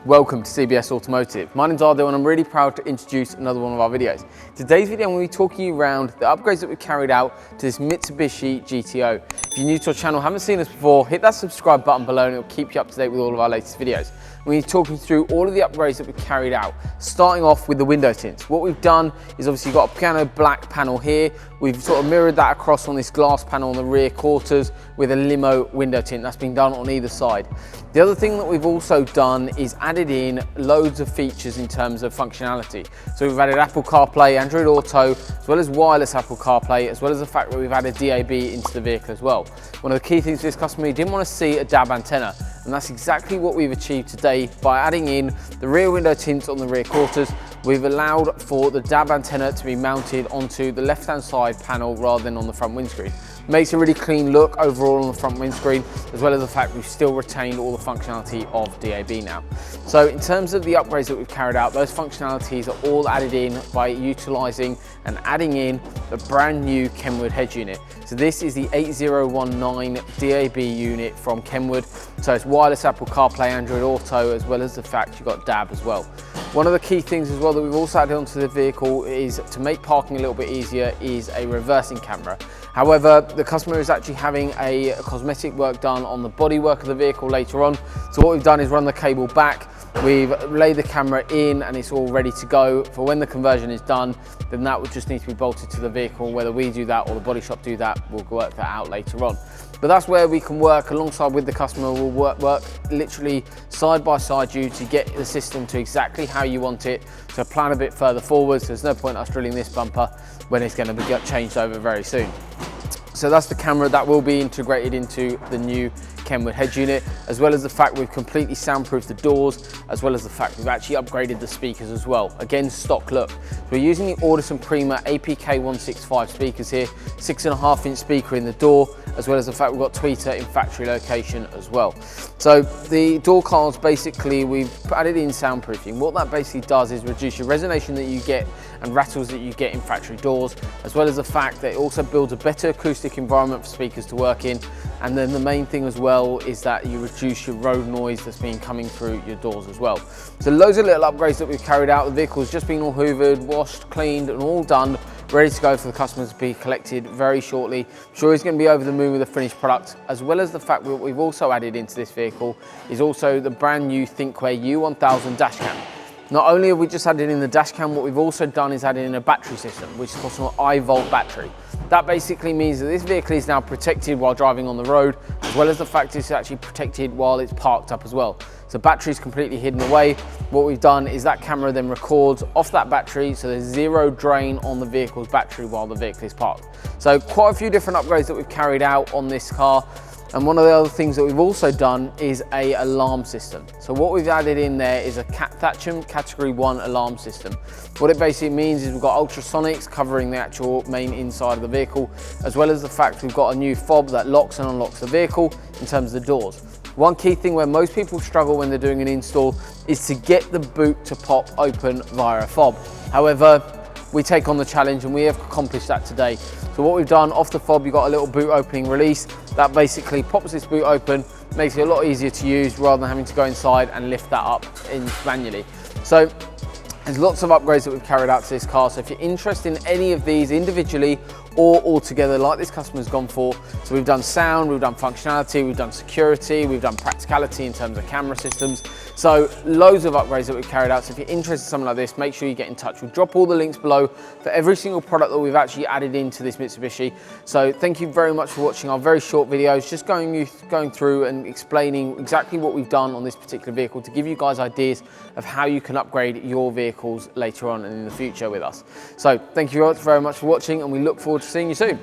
Welcome to CBS Automotive. My name's Ardo and I'm really proud to introduce another one of our videos. Today's video I'm going to be talking you around the upgrades that we carried out to this Mitsubishi GTO. If you're new to our channel, haven't seen us before, hit that subscribe button below and it will keep you up to date with all of our latest videos. We're going to be talking through all of the upgrades that we carried out, starting off with the window tints. What we've done is obviously got a piano black panel here. We've sort of mirrored that across on this glass panel on the rear quarters with a limo window tint that's been done on either side. The other thing that we've also done is added in loads of features in terms of functionality. So we've added Apple CarPlay, Android Auto, as well as wireless Apple CarPlay, as well as the fact that we've added DAB into the vehicle as well. One of the key things for this customer, he didn't want to see a DAB antenna, and that's exactly what we've achieved today by adding in the rear window tints on the rear quarters. We've allowed for the DAB antenna to be mounted onto the left-hand side panel rather than on the front windscreen. Makes a really clean look overall on the front windscreen, as well as the fact we've still retained all the functionality of DAB now. So in terms of the upgrades that we've carried out, those functionalities are all added in by utilising and adding in the brand new Kenwood head unit. So this is the 8019 DAB unit from Kenwood. So it's wireless Apple CarPlay, Android Auto, as well as the fact you've got DAB as well. One of the key things as well that we've also added onto the vehicle is to make parking a little bit easier is a reversing camera. However, the customer is actually having a cosmetic work done on the bodywork of the vehicle later on. So what we've done is run the cable back, we've laid the camera in and it's all ready to go. For when the conversion is done, then that would just need to be bolted to the vehicle. Whether we do that or the body shop do that, we'll work that out later on. But that's where we can work alongside with the customer. We'll work literally side by side you to get the system to exactly how you want it, to plan a bit further forwards. There's no point us drilling this bumper when it's going to be changed over very soon. So that's the camera that will be integrated into the new Kenwood head unit, as well as the fact we've completely soundproofed the doors, as well as the fact we've actually upgraded the speakers as well. Again, stock look. So we're using the Audison Prima APK 165 speakers here, 6.5-inch speaker in the door, as well as the fact we've got tweeter in factory location as well. So the door cards, basically we've added in soundproofing. What that basically does is reduce your resonation that you get and rattles that you get in factory doors, as well as the fact that it also builds a better acoustic environment for speakers to work in. And then the main thing as well is that you reduce your road noise that's been coming through your doors as well. So loads of little upgrades that we've carried out. The vehicle's just been all hoovered, washed, cleaned and all done, ready to go for the customer to be collected very shortly. I'm sure he's going to be over the moon with the finished product, as well as the fact that we've also added into this vehicle is also the brand new Thinkware U1000 dash cam. Not only have we just added in the dash cam, what we've also done is added in a battery system, which is called an I-Volt battery. That basically means that this vehicle is now protected while driving on the road, as well as the fact it's actually protected while it's parked up as well. So battery is completely hidden away. What we've done is that camera then records off that battery, so there's zero drain on the vehicle's battery while the vehicle is parked. So quite a few different upgrades that we've carried out on this car. And one of the other things that we've also done is a alarm system. So what we've added in there is a Thatcham Category 1 alarm system. What it basically means is we've got ultrasonics covering the actual main inside of the vehicle, as well as the fact we've got a new fob that locks and unlocks the vehicle in terms of the doors. One key thing where most people struggle when they're doing an install is to get the boot to pop open via a fob. However, we take on the challenge and we have accomplished that today. So what we've done, off the fob, you've got a little boot opening release that basically pops this boot open, makes it a lot easier to use rather than having to go inside and lift that up manually. So there's lots of upgrades that we've carried out to this car. So if you're interested in any of these individually or all together like this customer's gone for, so we've done sound, we've done functionality, we've done security, we've done practicality in terms of camera systems. So loads of upgrades that we've carried out. So if you're interested in something like this, make sure you get in touch. We'll drop all the links below for every single product that we've actually added into this Mitsubishi. So thank you very much for watching our very short videos, just going through and explaining exactly what we've done on this particular vehicle to give you guys ideas of how you can upgrade your vehicles later on and in the future with us. So thank you very much for watching and we look forward to seeing you soon.